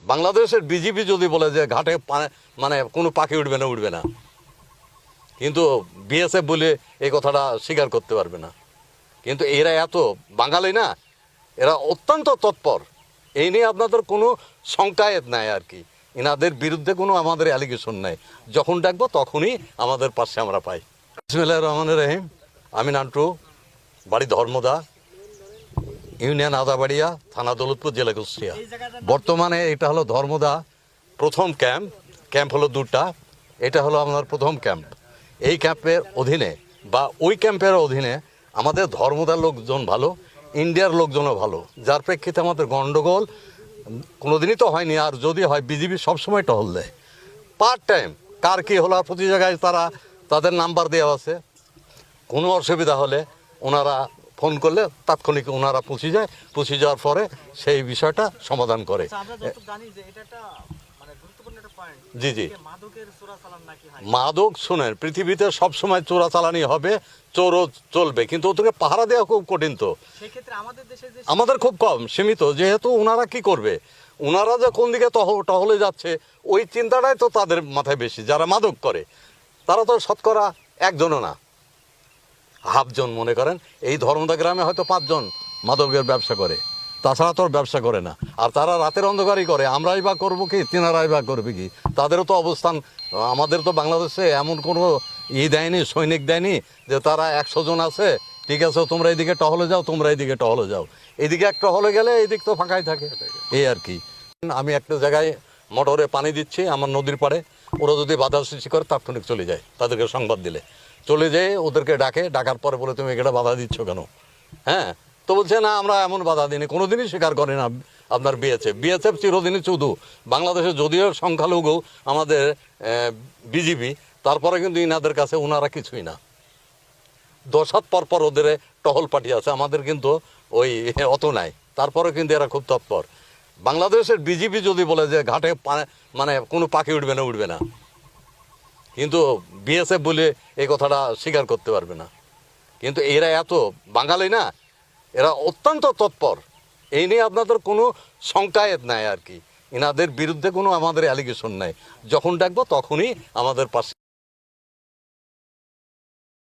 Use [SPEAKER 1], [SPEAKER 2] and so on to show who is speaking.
[SPEAKER 1] বাংলাদেশের বিজেপি যদি বলে যে ঘাটে মানে কোনো পাখি উঠবে না, কিন্তু বিএসএফ বলে এই কথাটা স্বীকার করতে পারবে না। কিন্তু এরা এত বাঙালি না, এরা অত্যন্ত তৎপর। এই নিয়ে আপনাদের কোনো শঙ্কায়েত নাই আর কি। এনাদের বিরুদ্ধে কোনো আমাদের অ্যালিগেশন নাই। যখন ডাকবো তখনই আমাদের পাশে আমরা পাই। বিসমিল্লাহির রহমানির রহিম। আমি নান্টু, বাড়ি ধর্মদা, ইউনিয়ন আদাবাড়িয়া, থানা দৌলতপুর, জেলা কুষ্টিয়া। বর্তমানে এটা হলো ধর্মদা প্রথম ক্যাম্প হলো দুটা। এটা হলো আমাদের প্রথম ক্যাম্প। এই ক্যাম্পের অধীনে বা ওই ক্যাম্পের অধীনে আমাদের ধর্মদার লোকজন ভালো, ইন্ডিয়ার লোকজনও ভালো, যার প্রেক্ষিতে আমাদের গণ্ডগোল কোনোদিনই তো হয়নি। আর যদি হয়, বিজেপি সবসময় টহল দেয় পার্ট টাইম। কার কী হলো, প্রতি জায়গায় তাদের নাম্বার দেওয়া আছে। কোনো অসুবিধা হলে ওনারা ফোন করলে তাৎক্ষণিক ওনারা পৌঁছে যাওয়ার পরে সেই বিষয়টা সমাধান করে। জি জি, মাদক শোনেন, পৃথিবীতে সবসময় চোরাচালানি হবে, চোরও চলবে, কিন্তু ওদেরকে পাহারা দেওয়া খুব কঠিন। তো আমাদের খুব কম, সীমিত। যেহেতু ওনারা কি করবে, ওনারা যে কোন দিকে টহলে যাচ্ছে ওই চিন্তাটাই তো তাদের মাথায় বেশি। যারা মাদক করে তারা তো শতকরা একজনও না, হাফজন মনে করেন। এই ধর্মদা গ্রামে হয়তো 5 জন মাদকের ব্যবসা করে, তাছাড়া তো ব্যবসা করে না। আর তারা রাতের অন্ধকারই করে, আমরাই বা করবো কি, তিনারাই বা করবে কি? তাদেরও তো অবস্থান। আমাদের তো বাংলাদেশে এমন কোনো দেয়নি, সৈনিক দেয়নি যে তারা 100 জন আছে, ঠিক আছে তোমরা এইদিকে টহলে যাও, তোমরা এইদিকে টহলে যাও। এদিকে এক টহলে গেলে এইদিক তো ফাঁকাই থাকে, এই আর কি। আমি একটা জায়গায় মোটরে পানি দিচ্ছি আমার নদীর পাড়ে, ওরা যদি বাধা সৃষ্টি করে তাৎক্ষণিক চলে যায়। তাদেরকে সংবাদ দিলে চলে যেয়ে ওদেরকে ডাকার পরে বলে তুমি এটা বাধা দিচ্ছ কেন? হ্যাঁ, তো বলছে না আমরা এমন বাধা দিইনি। কোনোদিনই স্বীকার করে না আপনার বিএসএফ চিরদিনই শুধু বাংলাদেশে, যদিও সংখ্যালঘু আমাদের বিজেপি, তারপরে কিন্তু ইনাদের কাছে ওনারা কিছুই না। 10 হাত পর ওদের টহল পাঠিয়ে আছে, আমাদের কিন্তু ওই অত নাই। তারপরে কিন্তু এরা খুব তৎপর। বাংলাদেশের বিজেপি যদি বলে যে ঘাটে মানে কোনো পাখি উঠবে না, কিন্তু বিএসএফ বলে এই কথাটা স্বীকার করতে পারবে না। কিন্তু এরা এত বাঙালি না, এরা অত্যন্ত তৎপর। এই নিয়ে আপনাদের কোনো শঙ্কায়েত নাই আর কি। এনাদের বিরুদ্ধে কোনো আমাদের অ্যালিগেশন নাই। যখন ডাকবো তখনই আমাদের পাশে